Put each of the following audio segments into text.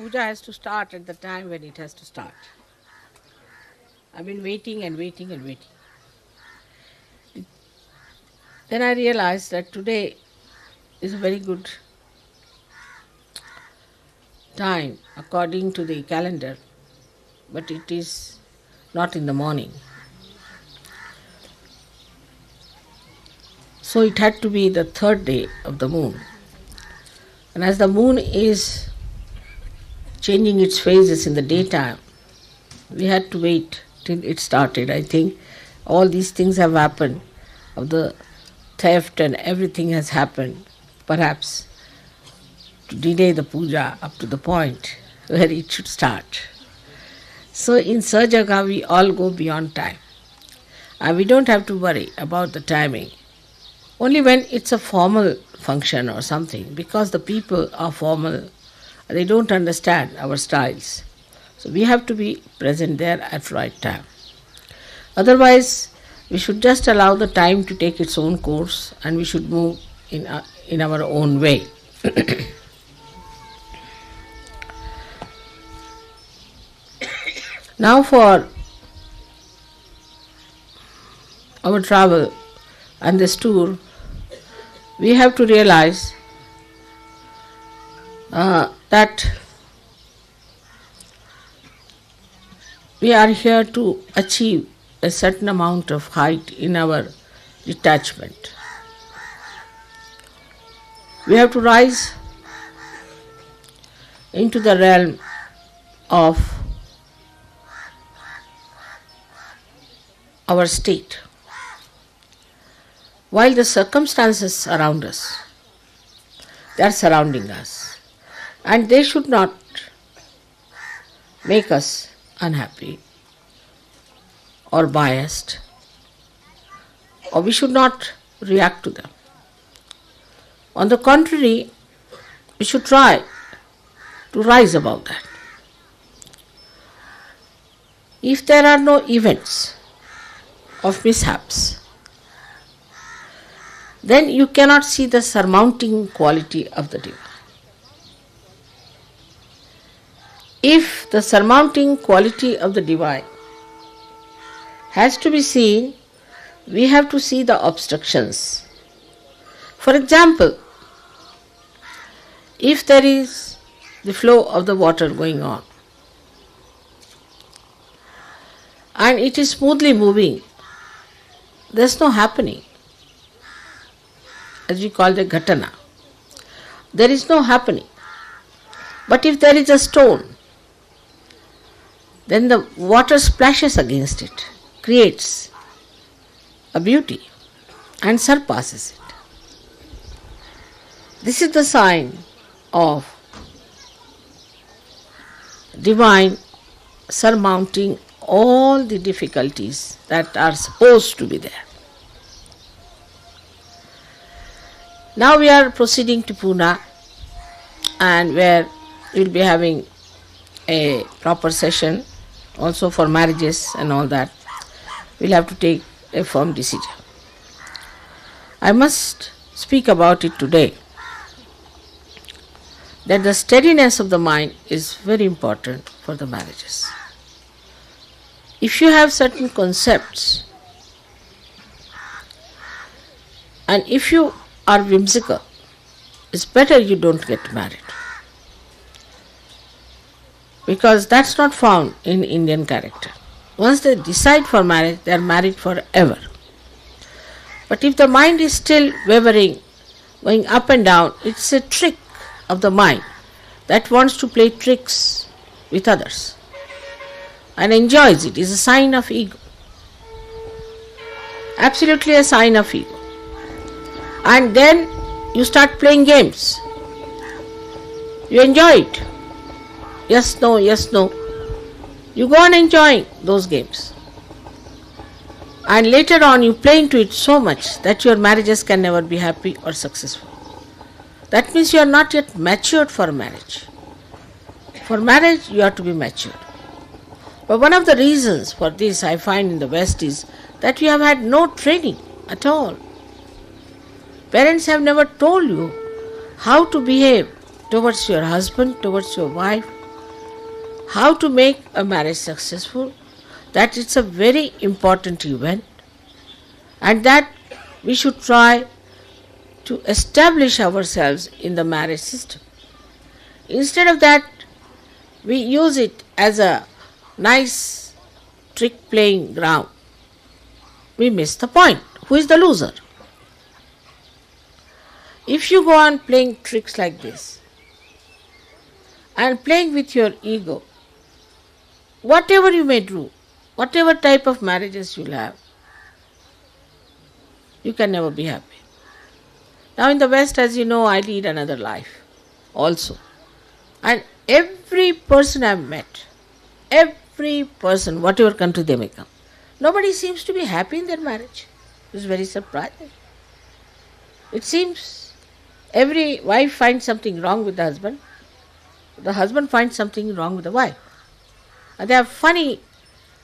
puja has to start at the time when it has to start. I've been waiting and waiting and waiting. Then I realized that today is a very good time according to the calendar, but it is not in the morning. So it had to be the third day of the moon. And as the moon is changing its phases in the daytime, we had to wait till it started. I think all these things have happened, of the theft and everything has happened, perhaps to delay the puja up to the point where it should start. So in Sahaja Yoga we all go beyond time. And we don't have to worry about the timing. Only when it's a formal function or something, because the people are formal, they don't understand our styles. So we have to be present there at right time. Otherwise, we should just allow the time to take its own course and we should move in our own way. Now for our travel and this tour, we have to realize that we are here to achieve a certain amount of height in our detachment. We have to rise into the realm of our state, while the circumstances around us, they are surrounding us, and they should not make us unhappy or biased, or we should not react to them. On the contrary, we should try to rise above that. If there are no events of mishaps, then you cannot see the surmounting quality of the divine. If the surmounting quality of the divine has to be seen, we have to see the obstructions. For example, if there is the flow of the water going on and it is smoothly moving, there is no happening, as we call the ghatana. There is no happening. But if there is a stone, then the water splashes against it, creates a beauty and surpasses it. This is the sign of divine surmounting all the difficulties that are supposed to be there. Now we are proceeding to Pune, and where we will be having a proper session also for marriages and all that. We will have to take a firm decision. I must speak about it today, that the steadiness of the mind is very important for the marriages. If you have certain concepts and if you are whimsical, it's better you don't get married, because that's not found in Indian character. Once they decide for marriage, they are married forever. But if the mind is still wavering, going up and down, it's a trick of the mind that wants to play tricks with others and enjoys it. It's a sign of ego. Absolutely a sign of ego. And then you start playing games. You enjoy it. Yes, no, yes, no. You go on enjoying those games. And later on you play into it so much that your marriages can never be happy or successful. That means you are not yet matured for marriage. For marriage you have to be matured. But one of the reasons for this I find in the West is that you have had no training at all. Parents have never told you how to behave towards your husband, towards your wife, how to make a marriage successful, that it's a very important event, and that we should try to establish ourselves in the marriage system. Instead of that, we use it as a nice trick playing ground. We miss the point. Who is the loser? If you go on playing tricks like this and playing with your ego, whatever you may do, whatever type of marriages you'll have, you can never be happy. Now in the West, as you know, I lead another life also. And every person I've met, every person, whatever country they may come, nobody seems to be happy in their marriage. It's very surprising. It seems every wife finds something wrong with the husband finds something wrong with the wife. And they have funny,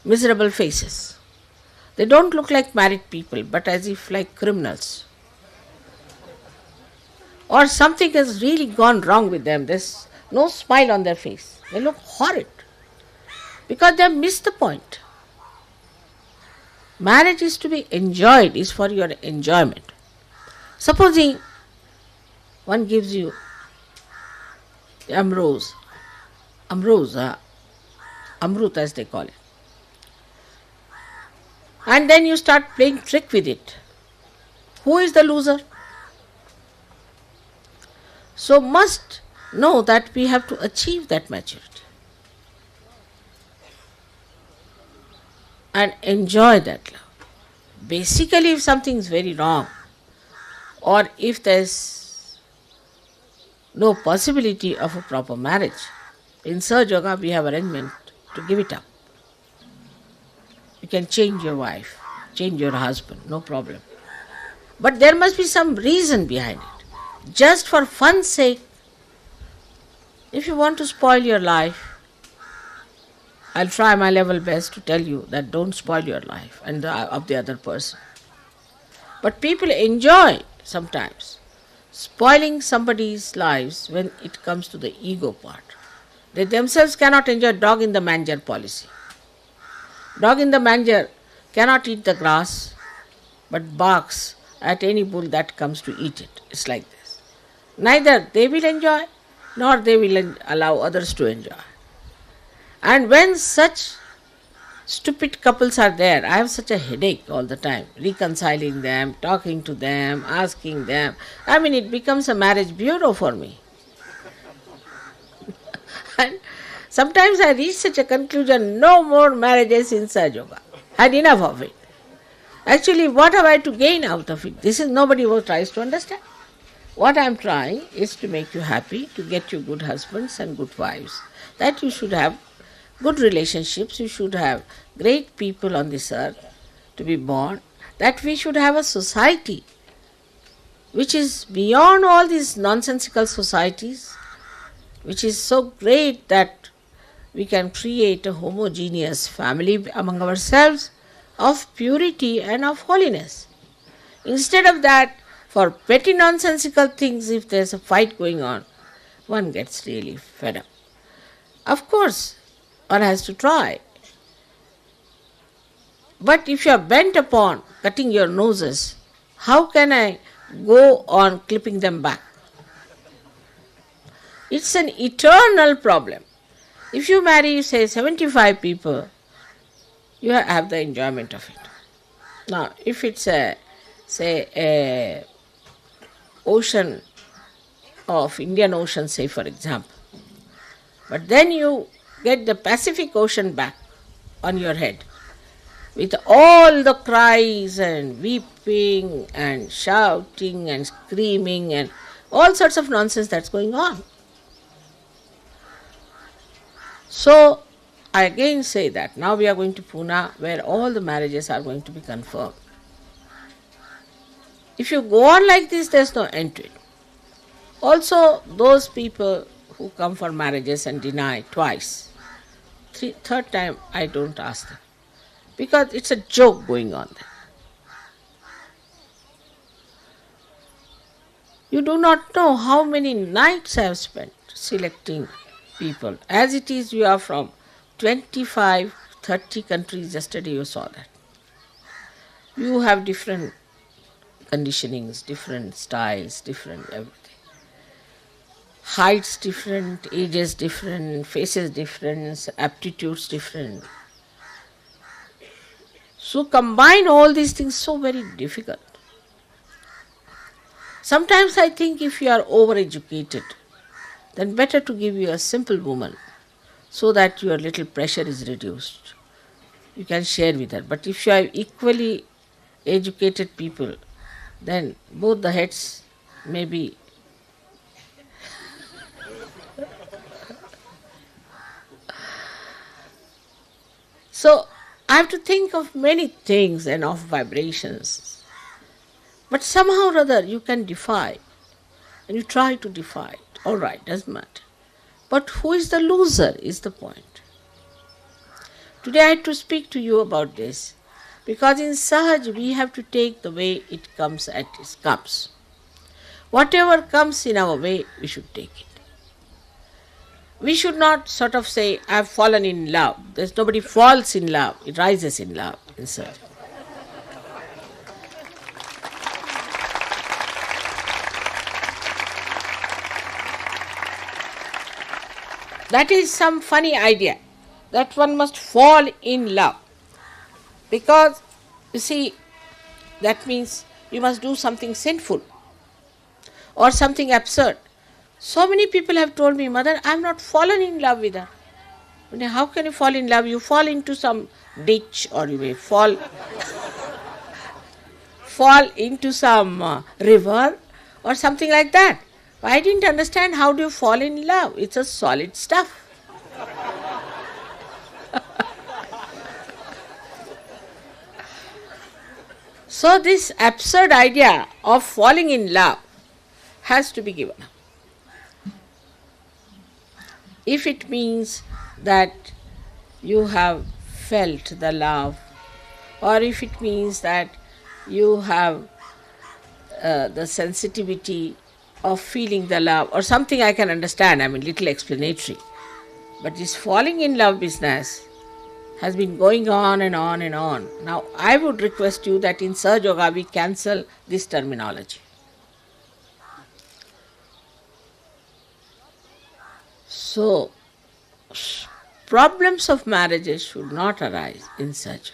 miserable faces. They don't look like married people, but as if like criminals. Or something has really gone wrong with them. There's no smile on their face. They look horrid because they have missed the point. Marriage is to be enjoyed, is for your enjoyment. Supposing one gives you amrut as they call it, and then you start playing trick with it. Who is the loser? So must know that we have to achieve that maturity and enjoy that love. Basically, if something is very wrong, or if there is no possibility of a proper marriage, in Sahaja Yoga we have arrangement to give it up. You can change your wife, change your husband, no problem. But there must be some reason behind it. Just for fun's sake, if you want to spoil your life, I'll try my level best to tell you that don't spoil your life and of the other person. But people enjoy sometimes spoiling somebody's lives when it comes to the ego part. They themselves cannot enjoy dog in the manger policy. Dog in the manger cannot eat the grass, but barks at any bull that comes to eat it. It's like this. Neither they will enjoy, nor they will allow others to enjoy. And when such stupid couples are there, I have such a headache all the time, reconciling them, talking to them, asking them. I mean, it becomes a marriage bureau for me. And sometimes I reach such a conclusion, no more marriages in Sahaja Yoga. Had enough of it. Actually, what have I to gain out of it? This is nobody who tries to understand. What I am trying is to make you happy, to get you good husbands and good wives. That you should have good relationships, you should have great people on this earth to be born, that we should have a society which is beyond all these nonsensical societies, which is so great that we can create a homogeneous family among ourselves of purity and of holiness. Instead of that, for petty nonsensical things, if there's a fight going on, one gets really fed up. Of course, one has to try. But if you are bent upon cutting your noses, how can I go on clipping them back? It's an eternal problem. If you marry, say, 75 people, you have the enjoyment of it. Now, if it's a ocean of Indian Ocean, say for example, but then you get the Pacific Ocean back on your head with all the cries and weeping and shouting and screaming and all sorts of nonsense that's going on. So, I again say that now we are going to Pune, where all the marriages are going to be confirmed. If you go on like this, there's no end to it. Also, those people who come for marriages and deny twice, third time I don't ask them, because it's a joke going on there. You do not know how many nights I have spent selecting people. As it is, you are from 25, 30 countries. Yesterday you saw that. You have different conditionings, different styles, different everything. Heights different, ages different, faces different, aptitudes different. So combine all these things, so very difficult. Sometimes I think if you are overeducated, then better to give you a simple woman so that your little pressure is reduced. You can share with her. But if you are equally educated people, then both the heads may be. So I have to think of many things and of vibrations. But somehow or other you can defy, and you try to defy it. All right, doesn't matter. But who is the loser is the point. Today I had to speak to you about this, because in Sahaj we have to take the way it comes as it comes. Whatever comes in our way, we should take it. We should not sort of say, I have fallen in love. There's nobody falls in love, it rises in love in Sahaj. That is some funny idea, that one must fall in love. Because, you see, that means you must do something sinful or something absurd. So many people have told me, Mother, I am not fallen in love with her. How can you fall in love? You fall into some ditch, or you may fall into some river or something like that. I didn't understand, how do you fall in love? It's a solid stuff. So this absurd idea of falling in love has to be given up. If it means that you have felt the love, or if it means that you have the sensitivity of feeling the love, or something I can understand, little explanatory. But this falling in love business has been going on and on and on. Now I would request you that in Sahaja Yoga we cancel this terminology. So, problems of marriages should not arise in Sahaja.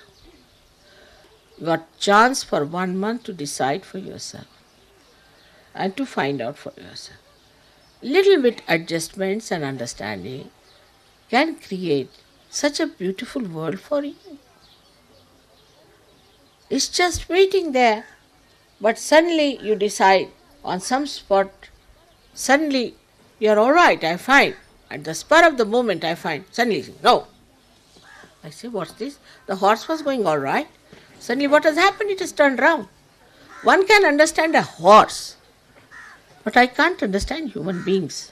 You got chance for 1 month to decide for yourself and to find out for yourself. Little bit adjustments and understanding can create such a beautiful world for you. It's just waiting there, but suddenly you decide on some spot, suddenly you're all right, I find. At the spur of the moment I find, suddenly, no. I say, what's this? The horse was going all right. Suddenly what has happened? It has turned round. One can understand a horse, but I can't understand human beings.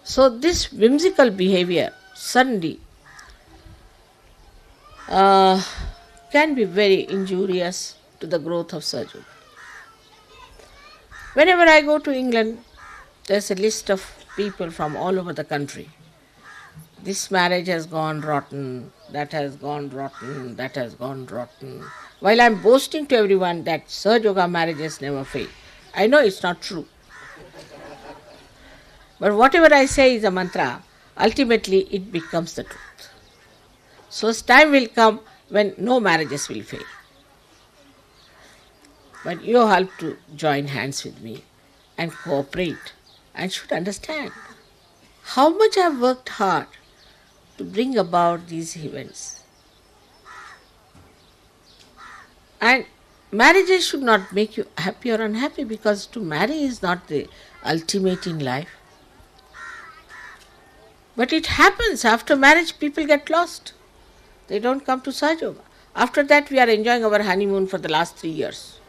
So this whimsical behavior suddenly can be very injurious to the growth of Sahaja Yoga. Whenever I go to England, there's a list of people from all over the country. This marriage has gone rotten, that has gone rotten, that has gone rotten. While I'm boasting to everyone that Sahaja Yoga marriages never fail. I know it's not true. But whatever I say is a mantra, ultimately it becomes the truth. So time will come when no marriages will fail. But you have to join hands with me and cooperate and should understand how much I have worked hard to bring about these events. And marriages should not make you happy or unhappy, because to marry is not the ultimate in life. But it happens, after marriage people get lost. They don't come to Sahaja Yoga. After that we are enjoying our honeymoon for the last 3 years.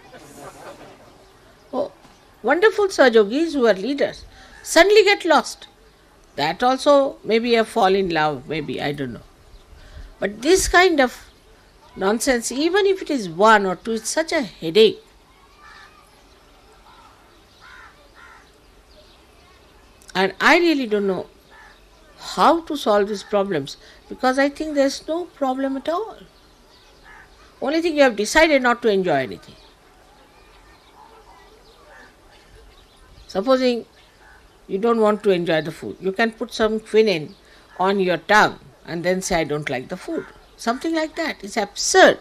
Oh, wonderful Sahaja Yogis who are leaders suddenly get lost. That also may be a fall in love, maybe, I don't know. But this kind of nonsense, even if it is 1 or 2, it's such a headache. And I really don't know how to solve these problems, because I think there's no problem at all. Only thing, you have decided not to enjoy anything. Supposing you don't want to enjoy the food, you can put some quinine on your tongue and then say, I don't like the food. Something like that. It's absurd.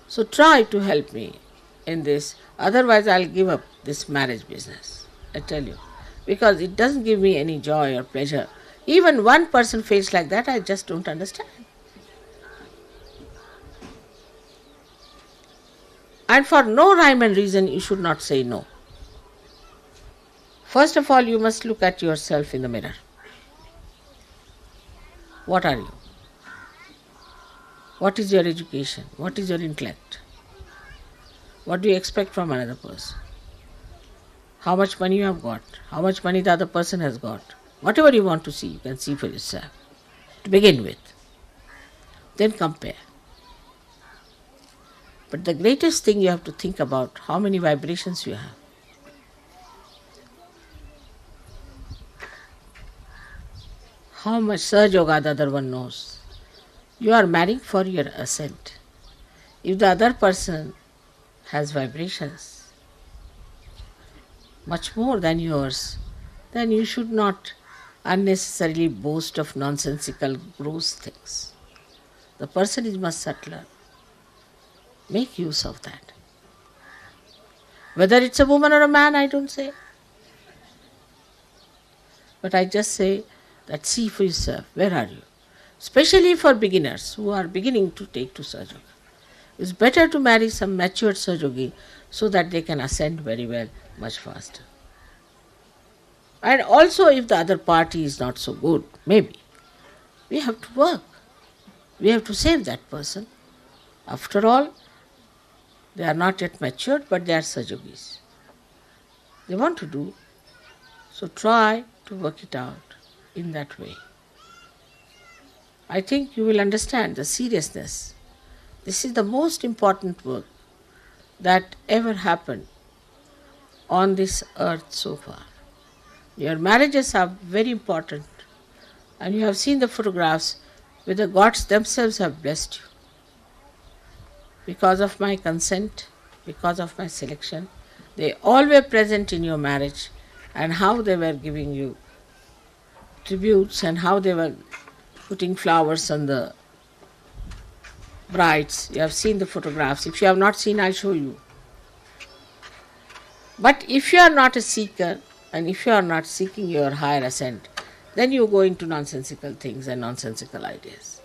So try to help me in this. Otherwise, I'll give up this marriage business. I tell you. Because it doesn't give me any joy or pleasure. Even one person feels like that, I just don't understand. And for no rhyme and reason, you should not say no. First of all, you must look at yourself in the mirror. What are you? What is your education? What is your intellect? What do you expect from another person? How much money you have got? How much money the other person has got? Whatever you want to see, you can see for yourself. To begin with. Then compare. But the greatest thing you have to think about, how many vibrations you have. How much Sahaja Yoga the other one knows. You are marrying for your ascent. If the other person has vibrations much more than yours, then you should not unnecessarily boast of nonsensical, gross things. The person is much subtler. Make use of that. Whether it's a woman or a man, I don't say. But I just say that see for yourself, where are you? Especially for beginners who are beginning to take to Sahaja Yoga. It's better to marry some matured Sahaja Yogi so that they can ascend very well, much faster. And also if the other party is not so good, maybe, we have to work. We have to save that person. After all, they are not yet matured, but they are Sahaja Yogis. They want to do. So try to work it out in that way. I think you will understand the seriousness. This is the most important work that ever happened on this earth so far. Your marriages are very important, and you have seen the photographs where the gods themselves have blessed you. Because of my consent, because of my selection, they all were present in your marriage, and how they were giving you tributes and how they were putting flowers on the brides. You have seen the photographs. If you have not seen, I'll show you. But if you are not a seeker, and if you are not seeking your higher ascent, then you go into nonsensical things and nonsensical ideas.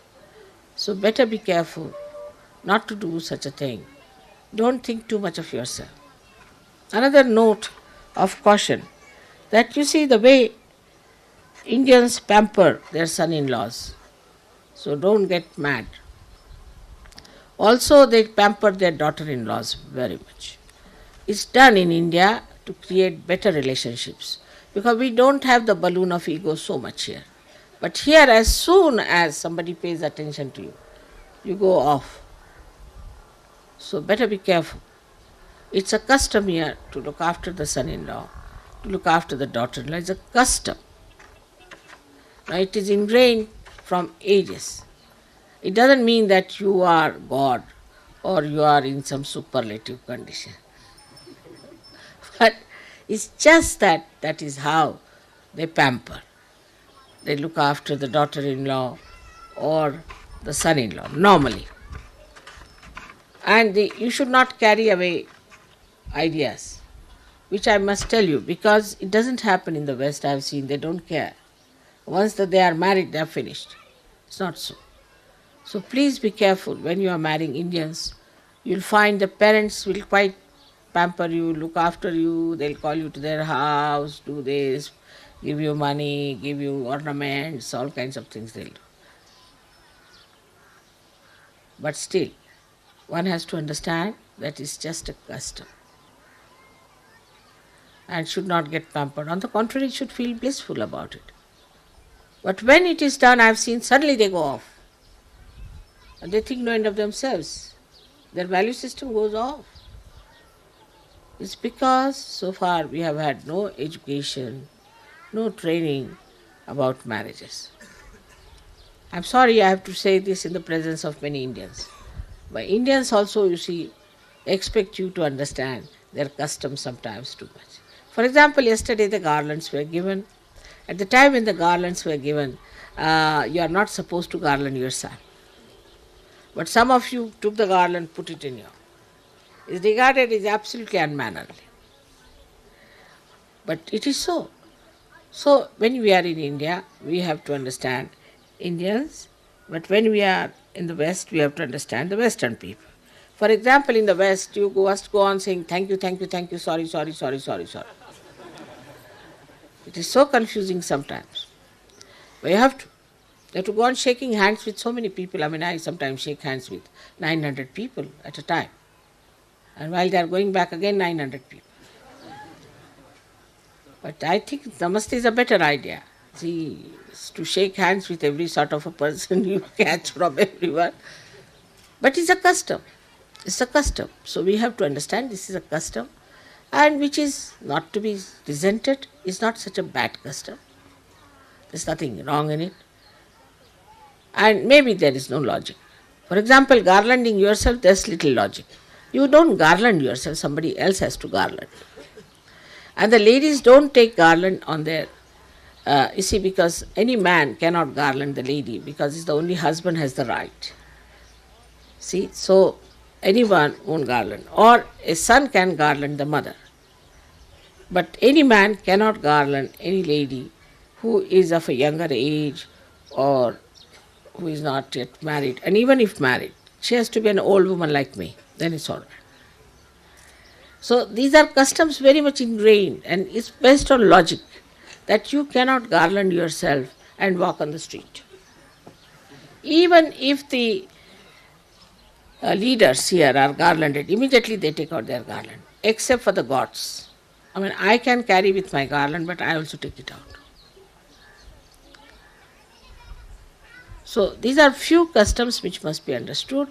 So better be careful not to do such a thing. Don't think too much of yourself. Another note of caution, that you see the way Indians pamper their son-in-laws. So don't get mad. Also they pamper their daughter-in-laws very much. It's done in India to create better relationships, because we don't have the balloon of ego so much here. But here, as soon as somebody pays attention to you, you go off. So better be careful. It's a custom here to look after the son-in-law, to look after the daughter-in-law. It's a custom. Now it is ingrained from ages. It doesn't mean that you are God or you are in some superlative condition. But it's just that is how they pamper. They look after the daughter-in-law or the son-in-law, normally. And you should not carry away ideas, which I must tell you, because it doesn't happen in the West. I have seen, they don't care. Once that they are married, they are finished. It's not so. So please be careful when you are marrying Indians. You'll find the parents will quite pamper you, look after you, they'll call you to their house, do this, give you money, give you ornaments, all kinds of things they'll do. But still, one has to understand that it's just a custom and should not get pampered. On the contrary, should feel blissful about it. But when it is done, I've seen suddenly they go off. And they think no end of themselves. Their value system goes off. It's because so far we have had no education, no training about marriages. I'm sorry I have to say this in the presence of many Indians. But Indians also, you see, expect you to understand their customs sometimes too much. For example, yesterday the garlands were given. At the time when the garlands were given, you are not supposed to garland your son. But some of you took the garland, put it in your. It's regarded as absolutely unmannerly. But it is so. So when we are in India, we have to understand Indians, but when we are in the West, we have to understand the Western people. For example, in the West, you must go on saying thank you, thank you, thank you, sorry, sorry, sorry, sorry, sorry. It is so confusing sometimes. But you have to go on shaking hands with so many people. I mean, I sometimes shake hands with 900 people at a time. And while they are going back again, 900 people. But I think Namaste is a better idea. See, to shake hands with every sort of a person you catch from everyone. But it's a custom. It's a custom. So we have to understand this is a custom, and which is not to be resented, is not such a bad custom. There's nothing wrong in it. And maybe there is no logic. For example, garlanding yourself, there's little logic. You don't garland yourself, somebody else has to garland. And the ladies don't take garland on their, you see, because any man cannot garland the lady because it's the only husband has the right. See, so anyone won't garland. Or a son can garland the mother. But any man cannot garland any lady who is of a younger age or who is not yet married. And even if married, she has to be an old woman like me. Then it's all right. So these are customs very much ingrained, and it's based on logic that you cannot garland yourself and walk on the street. Even if the leaders here are garlanded, immediately they take out their garland, except for the gods. I mean, I can carry with my garland, but I also take it out. So these are few customs which must be understood,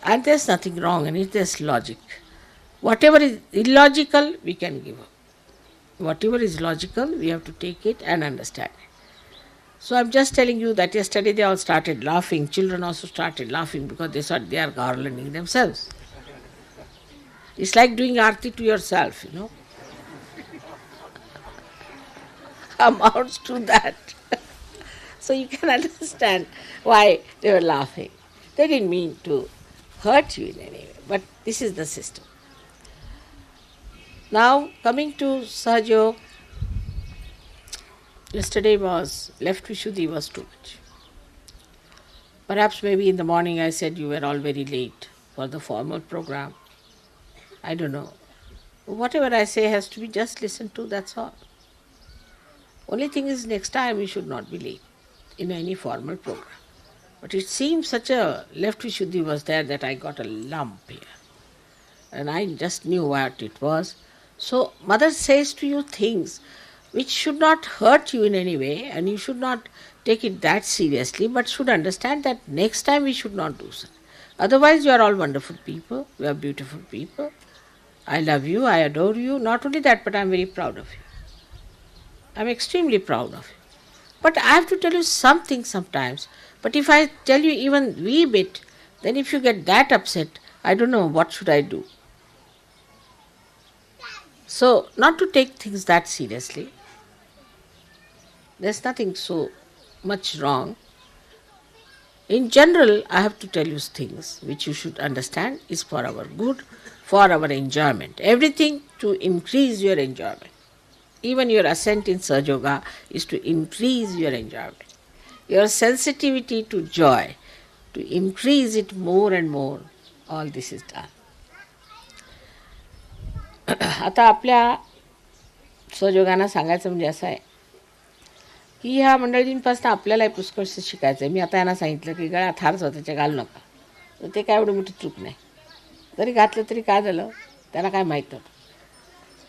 and there's nothing wrong in it, there's logic. Whatever is illogical, we can give up. Whatever is logical, we have to take it and understand it. So I'm just telling you that yesterday they all started laughing. Children also started laughing because they thought they are garlanding themselves. It's like doing arti to yourself, you know. Amounts to that. So you can understand why they were laughing. They didn't mean to hurt you in any way, but this is the system. Now, coming to Sahaja Yoga, yesterday was, left Vishuddhi was too much. Perhaps maybe in the morning I said you were all very late for the formal program. I don't know. Whatever I say has to be just listened to, that's all. Only thing is next time we should not be late in any formal program. But it seems such a left Vishuddhi was there that I got a lump here. And I just knew what it was. So mother says to you things which should not hurt you in any way, and you should not take it that seriously, but should understand that next time we should not do so. Otherwise you are all wonderful people, you are beautiful people. I love you, I adore you. Not only that, but I am very proud of you. I am extremely proud of you. But I have to tell you something sometimes. But if I tell you even wee bit, then if you get that upset, I don't know what should I do. So, not to take things that seriously. There's nothing so much wrong. In general, I have to tell you things which you should understand is for our good, for our enjoyment. Everything to increase your enjoyment. Even your ascent in Sahaja Yoga is to increase your enjoyment. Your sensitivity to joy, to increase it more and more, all this is done. आता आपल्या सहयोगांना सांगायचं म्हणजे असं आहे की ह्या मंडळींपासून आपल्यालाही पुष्कळशी शिकायचं आहे. मी आता यांना सांगितलं की गळ्यात हार स्वतःच्या घालू नका, तर ते काय एवढी मोठी चूक नाही. जरी घातलं तरी काय झालं, त्याला काय माहीत नव्हतं.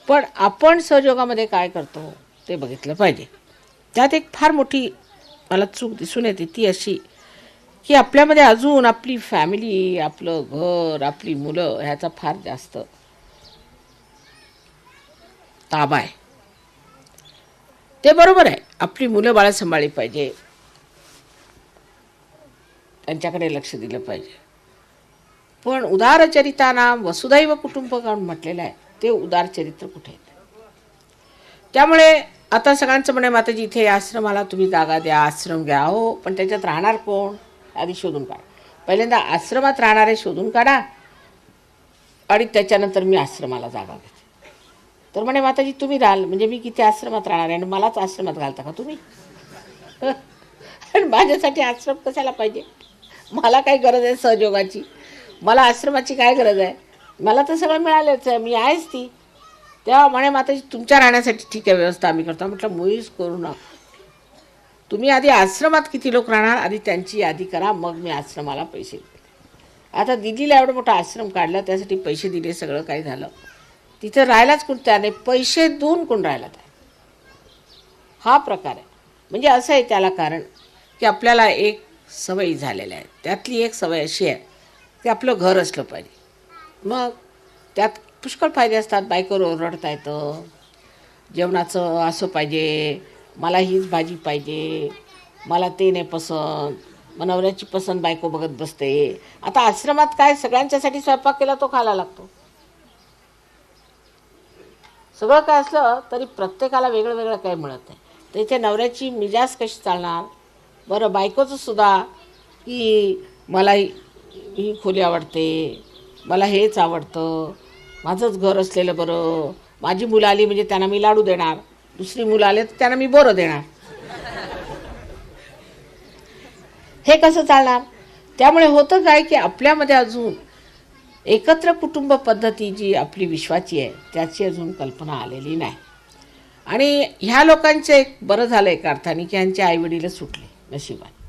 पण आपण सहयोगामध्ये काय करतो ते बघितलं पाहिजे. त्यात एक फार मोठी मला चूक दिसून येते, ती अशी की आपल्यामध्ये अजून आपली फॅमिली, आपलं घर, आपली मुलं ह्याचा फार जास्त ताबा आहे. ते बरोबर आहे, आपली मुलं बाळं सांभाळली पाहिजे, त्यांच्याकडे लक्ष दिलं पाहिजे. पण उदारचरितानाम वसुधैव कुटुंबकम म्हटलेलं आहे, ते उदार चरित्र कुठे आहे? त्यामुळे आता सगळ्यांचं म्हणे, माताजी इथे आश्रमाला तुम्ही जागा द्या, आश्रम घ्या. हो, पण त्याच्यात राहणार कोण आधी शोधून काढा. पहिल्यांदा आश्रमात राहणारे शोधून काढा आणि त्याच्यानंतर मी आश्रमाला जागा घेते. तर म्हणे, माताजी तुम्ही राहाल म्हणजे मी किती आश्रमात राहणार आहे आणि मलाच आश्रमात घालता का तुम्ही? आणि माझ्यासाठी आश्रम कशाला पाहिजे? मला काय गरज आहे सहयोगाची? मला आश्रमाची काय गरज आहे? मला तर सगळं मिळालंच आहे, मी आहेच ती. तेव्हा म्हणे, माताजी तुमच्या राहण्यासाठी ठीक आहे, व्यवस्था आम्ही करतो. म्हटलं मुळीच करू नका. तुम्ही आधी आश्रमात किती लोक राहणार आधी त्यांची यादी करा, मग मी आश्रमाला पैसे देते. आता दिदीला एवढं मोठा आश्रम काढला, त्यासाठी पैसे दिले, सगळं काही झालं. तिथं राहायलाच कोण तयार नाही, पैसे देऊन कोण राहायला तयार? हा प्रकार आहे. म्हणजे असं आहे त्याला कारण की आपल्याला एक सवयी झालेल्या आहेत. त्यातली एक सवय अशी आहे की आपलं घर असलं पाहिजे. मग त्यात पुष्कळ फायदे असतात. बायकोवर ओरडता येतं, जेवणाचं असं पाहिजे, मला हीच भाजी पाहिजे, मला ते नाही पसंत, मग नवऱ्याची पसंत बायको बघत बसते. आता आश्रमात काय सगळ्यांच्यासाठी स्वयंपाक केला तो खायला लागतो. सगळं काय असलं तरी प्रत्येकाला वेगळं वेगळं काही मिळत नाही. तर इथे नवऱ्याची मिजाज कशी चालणार? बरं, बायकोचं सुद्धा की मला ही खोली आवडते, मला हेच आवडतं, माझंच घर असलेलं बरं, माझी मुलं आली म्हणजे त्यांना मी लाडू देणार, दुसरी मुलं आले तर त्यांना मी बोरं देणार. हे कसं चालणार? त्यामुळे होतं काय की आपल्यामध्ये अजून एकत्र कुटुंब पद्धती जी आपली विश्वाची आहे त्याची अजून कल्पना आलेली नाही. आणि ह्या लोकांचं एक बरं झालं एका अर्थाने की ह्यांचे आईवडील सुटले नशिबाने.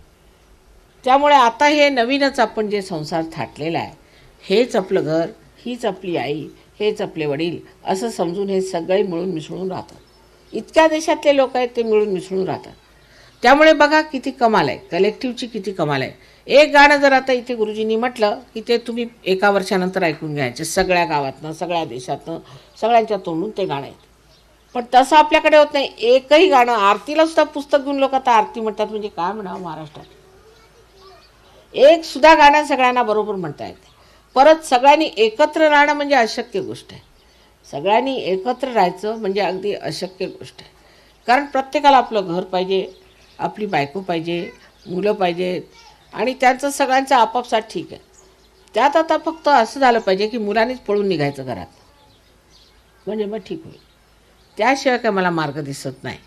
त्यामुळे आता हे नवीनच आपण जे संसार थाटलेला आहे, हेच आपलं घर, हीच आपली आई, हेच आपले वडील असं समजून हे सगळे मिळून मिसळून राहतात. इतक्या देशातले लोक आहेत ते मिळून मिसळून राहतात. त्यामुळे बघा किती कमाल आहे, कलेक्टिव्हची किती कमाल आहे. एक गाणं जर आता इथे गुरुजींनी म्हटलं की ते तुम्ही एका वर्षानंतर ऐकून घ्यायचे, सगळ्या गावातनं, सगळ्या देशातनं, सगळ्यांच्या तोंडून ते गाणं येतं. पण तसं आपल्याकडे होत नाही. एकही गाणं, आरतीला सुद्धा पुस्तक घेऊन लोक आता आरती म्हणतात म्हणजे काय म्हणावं महाराष्ट्रात. एक सुद्धा गाणं सगळ्यांना बरोबर म्हणता येते. परत सगळ्यांनी एकत्र राहणं म्हणजे अशक्य गोष्ट आहे. सगळ्यांनी एकत्र राहायचं म्हणजे अगदी अशक्य गोष्ट आहे. कारण प्रत्येकाला आपलं घर पाहिजे, आपली बायको पाहिजे, मुलं पाहिजेत आणि त्यांचं सगळ्यांचं आपापसात ठीक आहे. त्यात आता फक्त असं झालं पाहिजे की मुलांनीच पळून निघायचं घरात, म्हणजे मग ठीक होईल. त्याशिवाय काय मला मार्ग दिसत नाही.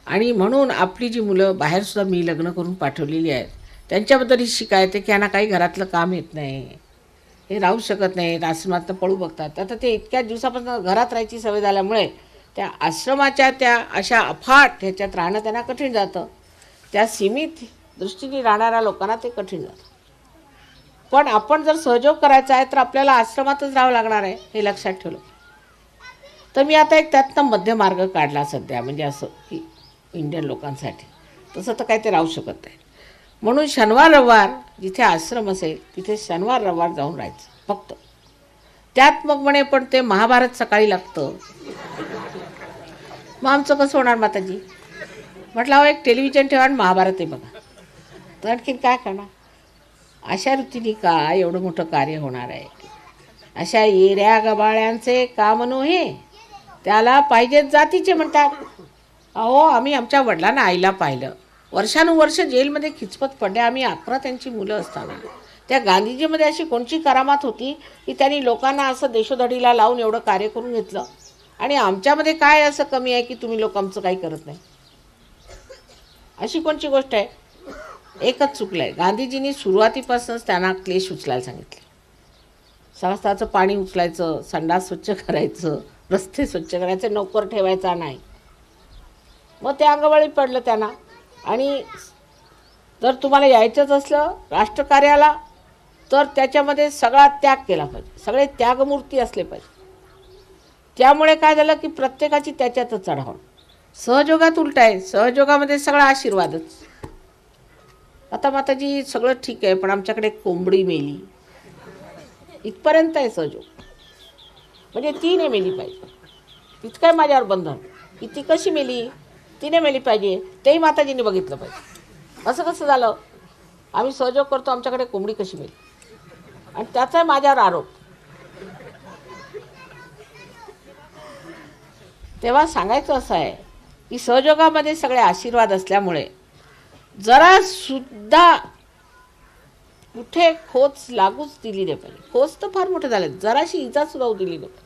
आणि म्हणून आपली जी मुलं बाहेरसुद्धा मी लग्न करून पाठवलेली आहेत त्यांच्याबद्दल ही शिकायत आहे की यांना काही घरातलं काम येत नाही, हे राहू शकत नाही, आश्रमातनं पळू बघतात. आता ते इतक्या दिवसापासून घरात राहायची सवय झाल्यामुळे त्या आश्रमाच्या त्या अशा अफाट ह्याच्यात राहणं त्यांना कठीण जातं. त्या सीमित दृष्टीने राहणाऱ्या लोकांना ते कठीण जातं. पण आपण जर सहयोग करायचा आहे तर आपल्याला आश्रमातच राहावं लागणार आहे, हे लक्षात ठेवलं. तर मी आता एक त्यातनं मध्य मार्ग काढला सध्या, म्हणजे असं की इंडियन लोकांसाठी तसं तर काही ते राहू शकत नाही. म्हणून शनिवार रविवार जिथे आश्रम असेल तिथे शनिवार रविवार जाऊन राहायचं फक्त. त्यात मग म्हणे पण ते महाभारत सकाळी लागतं, मग आमचं कसं होणार माताजी? म्हटलं अहो एक टेलिव्हिजन ठेवा आणि महाभारत आहे बघा. तर आणखीन काय करणार? अशा रीतीने काय एवढं मोठं कार्य होणार आहे? अशा येऱ्या गबाळ्यांचे काम नव्हे, त्याला पाहिजेत जातीचे म्हणतात. अहो आम्ही आमच्या वडिलांना आईला पाहिलं, वर्षानुवर्ष जेलमध्ये खिचपत पडले. आम्ही 11 त्यांची मुलं असताना त्या गांधीजीमध्ये अशी कोणची करामात होती की त्यांनी लोकांना असं देशोधडीला लावून एवढं कार्य करून घेतलं. आणि आमच्यामध्ये काय असं कमी आहे की तुम्ही लोक आमचं काही करत नाही? अशी कोणची गोष्ट आहे? एकच चुकलं आहे, गांधीजींनी सुरुवातीपासूनच त्यांना क्लेश उचलायला सांगितले. सहस्त्राचं पाणी उचलायचं, संडास स्वच्छ करायचं, रस्ते स्वच्छ करायचे, नोकर ठेवायचा नाही. मग ते अंगवळी पडलं त्यांना. आणि जर तुम्हाला यायचंच असलं राष्ट्रकार्याला तर त्याच्यामध्ये सगळा त्याग केला पाहिजे, सगळे त्यागमूर्ती असले पाहिजे. त्यामुळे काय झालं की प्रत्येकाची त्याच्यातच चढावण. सहयोगात उलट आहे, सहयोगामध्ये सगळा आशीर्वादच. आता माताजी सगळं ठीक आहे पण आमच्याकडे कोंबडी मेली, इथपर्यंत आहे सहयोग. म्हणजे ती नाही मेली पाहिजे, इतकं आहे माझ्यावर बंधन. की ती कशी मेली? तिने मेली पाहिजे, तेही माताजीने बघितलं पाहिजे. असं कसं झालं? आम्ही सहयोग करतो, आमच्याकडे कोंबडी कशी मेली? आणि त्याचा माझ्यावर आरोप. तेव्हा सांगायचं असं आहे की सहयोगामध्ये सगळे आशीर्वाद असल्यामुळे जरा सुद्धा कुठे खोच लागूच दिली नाही पाहिजे. खोच तर फार मोठे झाले, जराशी इजा सुद्धा दिली नाही पाहिजे.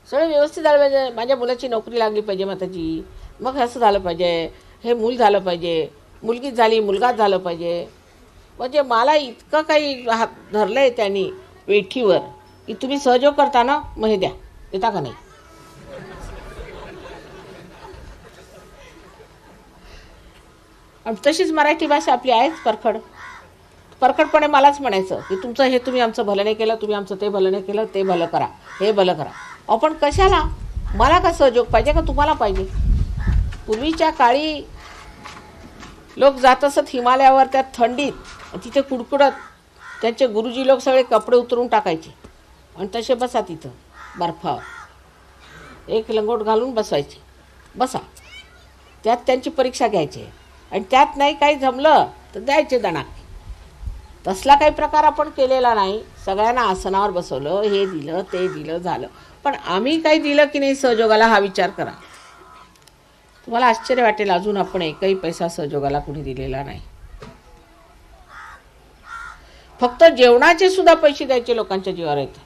सगळे व्यवस्थित झालं पाहिजे. माझ्या मुलाची नोकरी लागली पाहिजे माताजी, मग असं झालं पाहिजे, हे मूल झालं पाहिजे, मुलगीच झाली, मुलगाच झालं पाहिजे. म्हणजे मला इतकं काही धरलं आहे त्यांनी वेठीवर की तुम्ही सहयोग करता ना, मग हे द्या, देता का नाही? आणि तशीच मराठी भाषा आपली आहेच परखड. परखडपणे मलाच म्हणायचं की तुमचं हे तुम्ही आमचं भलं नाही केलं, तुम्ही आमचं ते भलं नाही केलं, ते भलं करा, हे भलं करा. आपण कशाला? मला का सहयोग पाहिजे का तुम्हाला पाहिजे? पूर्वीच्या काळी लोक जात असत हिमालयावर त्या थंडीत, तिथे कुडकुडत त्यांचे गुरुजी लोक सगळे कपडे उतरून टाकायचे आणि तसे बसा तिथं बर्फावर, एक लंगोट घालून बसवायचे, बसा. त्यात त्यांची परीक्षा घ्यायची आणि त्यात नाही काही जमलं तर द्यायचे दणाक. तसला काही प्रकार आपण केलेला नाही. सगळ्यांना आसनावर बसवलं, हे दिलं, ते दिलं, झालं. पण आम्ही काही दिलं की नाही सहयोगाला, हा विचार करा. तुम्हाला आश्चर्य वाटेल, अजून आपण एकही पैसा सहयोगाला कुणी दिलेला नाही. फक्त जेवणाचे सुद्धा पैसे द्यायचे लोकांच्या जीवावर येतात.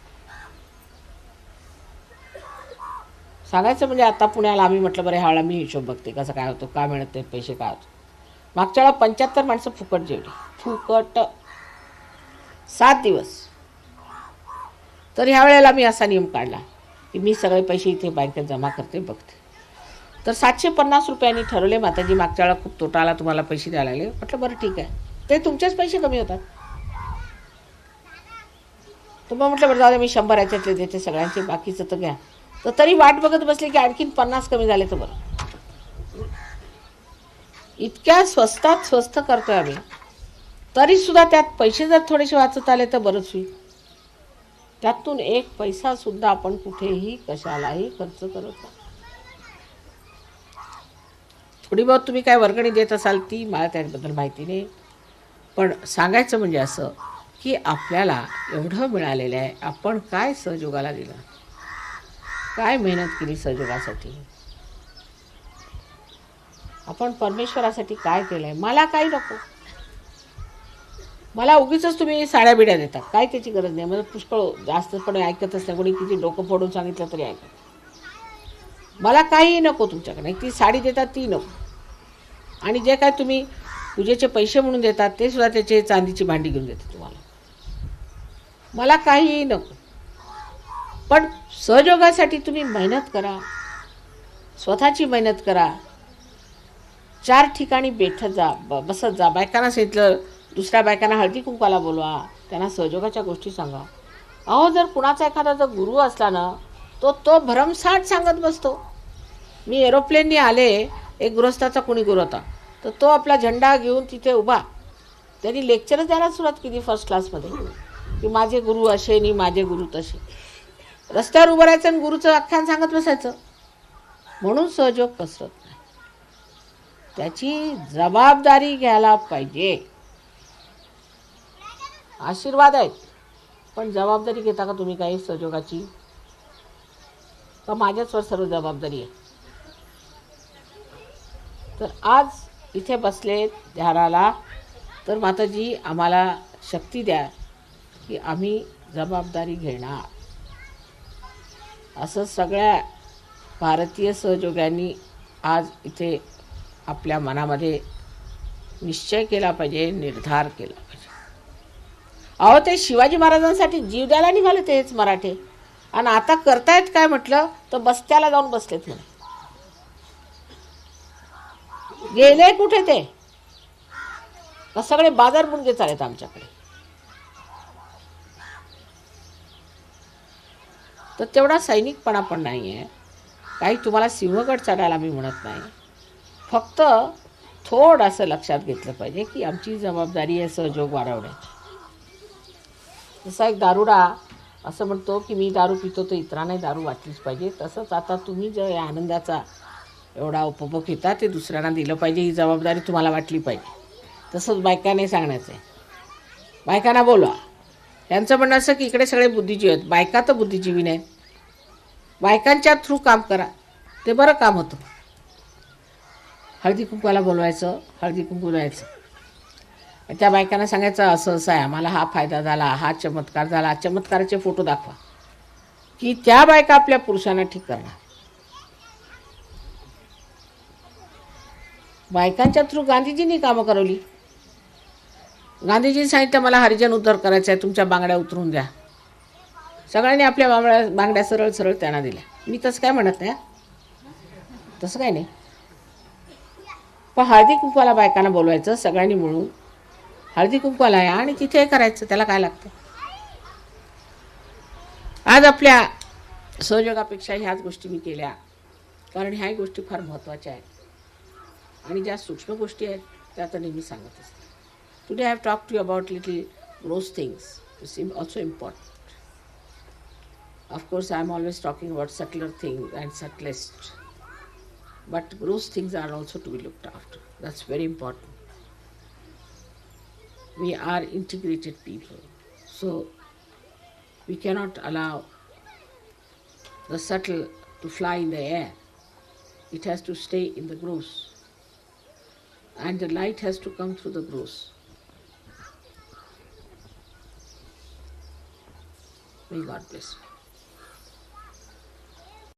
सांगायचं म्हणजे आता पुण्याला आम्ही म्हटलं बरं ह्यावेळेला मी हिशोब बघते कसा काय होतो, काय मिळत ते पैसे काय होतो. मागच्या वेळा 75 माणसं फुकट जेवली, फुकट 7 दिवस. तर ह्या वेळेला मी असा नियम काढला की मी सगळे पैसे इथे बँकेत जमा करते, बघते. तर 750 रुपयांनी ठरवले. माताजी मागच्या वेळा खूप तोटा आला, तुम्हाला पैसे द्यायला लागले. म्हटलं बरं ठीक आहे, ते तुमचेच पैसे कमी होतात. तुम्हाला म्हटलं बरं जाऊ दे, मी 100 याच्यातले देते सगळ्यांचे, बाकीचं तर घ्या. तर तरी वाट बघत बसले की आणखीन 50 कमी झाले तर बरं. इतक्या स्वस्तात स्वस्त करतोय आम्ही, तरीसुद्धा त्यात पैसे जर थोडेसे वाचत आले तर बरंच होईल. त्यातून एक पैसा सुद्धा आपण कुठेही कशालाही खर्च करत नाही. थोडी बहुत तुम्ही काय वर्गणी देत असाल ती मला त्याबद्दल माहिती नाही, पण सांगायचं म्हणजे असं की आपल्याला एवढं मिळालेलं आहे, आपण काय सहयोगाला दिलं, काय मेहनत केली सहयोगासाठी, आपण परमेश्वरासाठी काय केलं आहे. मला काही नको, मला उगीच तुम्ही साड्या बिड्या देता, काय त्याची गरज नाही. मला पुष्कळ जास्त पण ऐकतच नाही, कोणी किती डोकं फोडून सांगितलं तरी ऐकत. मला काही नको तुमच्याकडे. ती साडी देतात ती नको, आणि जे काय तुम्ही पूजेचे पैसे म्हणून देतात ते सुद्धा त्याचे चांदीची भांडी घेऊन देते तुम्हाला. मला काहीही नको. पण सहयोगासाठी तुम्ही मेहनत करा, स्वतःची मेहनत करा. 4 ठिकाणी बैठत जा, बसत जा. बायकांना सांगितलं दुसऱ्या बायकांना हळदी कुंकाला बोलवा, त्यांना सहयोगाच्या गोष्टी सांगा. अहो जर कुणाचा एखादा जर गुरु असला ना, तो भरमसाठ सांगत बसतो. मी एरोप्लेनने आले, एक गृहस्थाचा कोणी गुरु होता, तर तो आपला झेंडा घेऊन तिथे उभा, त्यांनी लेक्चरच द्यायला सुरुवात केली फर्स्ट क्लासमध्ये की माझे गुरु असे आणि माझे गुरु तसे. रस्त्यावर उभं राहायचं आणि गुरुचं आख्यान सांगत बसायचं. म्हणून सहयोग पसरत नाही. त्याची जबाबदारी घ्यायला पाहिजे. आशीर्वाद आहेत, पण जबाबदारी घेता का तुम्ही काही सहयोगाची? का माझ्याचवर सर्व जबाबदारी आहे? तर आज इथे बसले ध्यानाला, तर माताजी आम्हाला शक्ती द्या की आम्ही जबाबदारी घेणार. असं सगळ्या भारतीय सहयोग्यांनी आज इथे आपल्या मनामध्ये निश्चय केला पाहिजे, निर्धार केला पाहिजे. अहो ते शिवाजी महाराजांसाठी जीव द्यायला निघाले तेच मराठे, आणि आता करतायत काय म्हटलं तर बस्त्याला जाऊन बसलेत म्हणे. गेले कुठे ते? सगळे बाजार मुंगे चालेत आमच्याकडे. तर तेवढा सैनिकपणा पण नाही आहे. काही तुम्हाला सिंहगड चढायला मी म्हणत नाही, फक्त थोडंसं लक्षात घेतलं पाहिजे की आमची जबाबदारी आहे सहयोग वाढवण्याची. जसा एक दारुडा असं म्हणतो की मी दारू पितो तर इतरांनाही दारू वाटलीच पाहिजे, तसंच आता तुम्ही जर या आनंदाचा एवढा उपभोग घेता ते दुसऱ्यांना दिलं पाहिजे, ही जबाबदारी तुम्हाला वाटली पाहिजे. तसंच बायकांनी सांगण्याचं आहे. बायकांना बोलवा. यांचं म्हणणं असं की इकडे सगळे बुद्धिजीवी आहेत. बायका तर बुद्धिजीवी नाहीत. बायकांच्या थ्रू काम करा, ते बरं काम होतं. हळदी कुंकवाला बोलवायचं, हळदी कुंकू द्यायचं. त्या बायकांना सांगायचं असं असं आहे, आम्हाला हा फायदा झाला, हा चमत्कार झाला. चमत्काराचे फोटो दाखवा की त्या बायका आपल्या पुरुषांना ठीक करणार. बायकांच्या थ्रू गांधीजींनी कामं करवली. गांधीजींनी सांगितलं मला हरिजन उद्धार करायचा आहे, तुमच्या बांगड्या उतरून द्या. सगळ्यांनी आपल्या बांगड्या सरळ सरळ त्यांना दिल्या. मी तसं काय म्हणत नाही, तसं काय नाही. पण हळदी कुंकवाला बायकांना बोलवायचं सगळ्यांनी मिळून, हळदी कुंकवाला आहे आणि तिथे करायचं, त्याला काय लागतं. आज आपल्या सहयोगापेक्षा ह्याच गोष्टी मी केल्या, कारण ह्याही गोष्टी फार महत्त्वाच्या आहेत आणि ज्या सूक्ष्म गोष्टी आहेत त्या आता नेहमी सांगत असते. Today I have talk to you about little gross things, it's also important. Of course, I am always talking about subtler things and subtlest, but gross things are also to be looked after. That's very important. We are integrated people, so we cannot allow the subtle to fly in the air. It has to stay in the gross, and the light has to come through the gross. May God bless you.